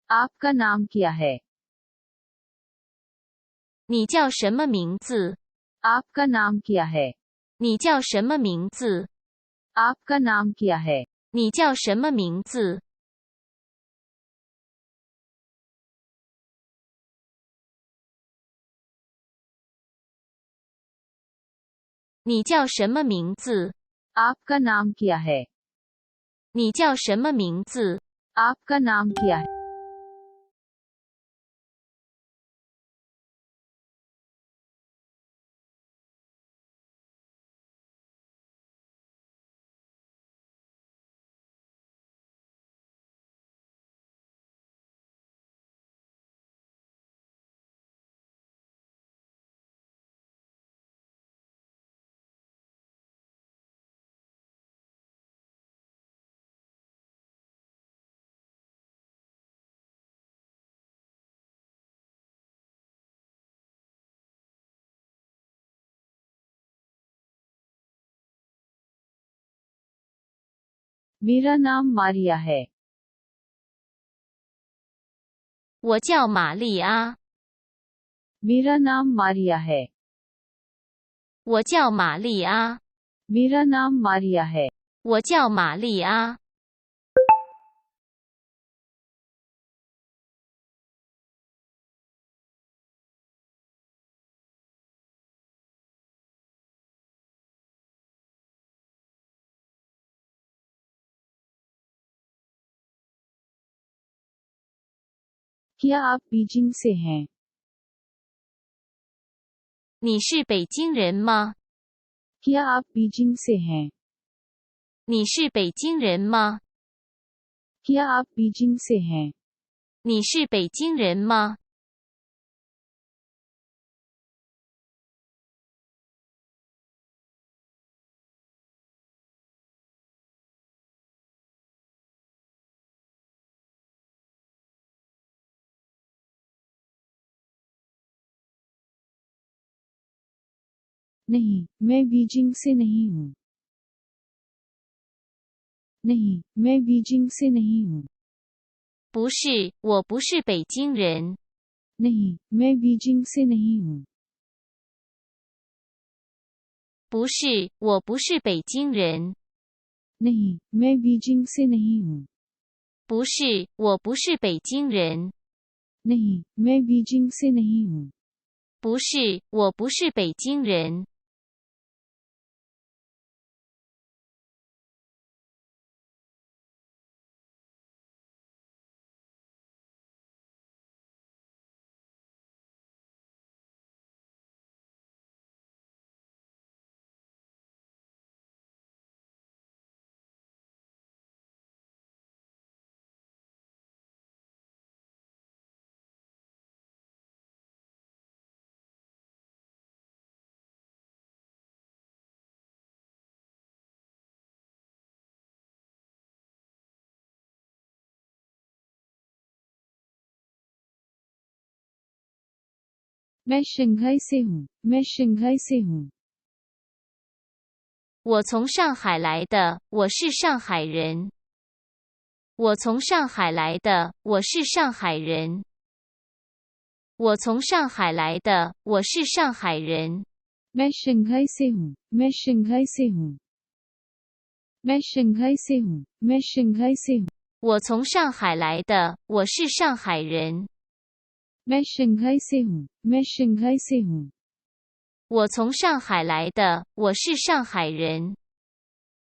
आपका नाम क्या है? 你叫什么名字？ आपका नाम क्या है? 你叫什么名字？ आपका नाम क्या है? 你叫什么名字？ 你叫什么名字？ आपका नाम क्या है? 你叫什么名字？ आपका नाम क्या है? मेरा नाम मारिया है। 我叫玛丽阿。 मेरा नाम मारिया है। 我叫玛丽阿。 मेरा नाम मारिया है। 我叫玛丽阿。 क्या आप बीजिंग से हैं? 你是北京人吗？ क्या आप बीजिंग से हैं? 你是北京人吗？ क्या आप बीजिंग से हैं? 你是北京人吗？ नहीं, मैं बीजिंग से नहीं हूँ। नहीं, मैं बीजिंग से नहीं हूँ। 不是，我不是北京人。 नहीं, मैं बीजिंग से नहीं हूँ। 不是，我不是北京人。 नहीं, मैं बीजिंग से नहीं हूँ। 不是，我不是北京人。 नहीं, मैं बीजिंग से नहीं हूँ। 不是，我不是北京人。 मैं शंघाई से हूँ। मैं शंघाई से हूँ। 我从上海来的，我是上海人。我从上海来的，我是上海人。我从上海来的，我是上海人。 मैं शंघाई से हूँ। मैं शंघाई से हूँ। मैं शंघाई से हूँ। मैं शंघाई से हूँ। 我从上海来的，我是上海人。 मैं शंघाई से हूँ। मैं शंघाई से हूँ। 我从上海来的，我是上海人。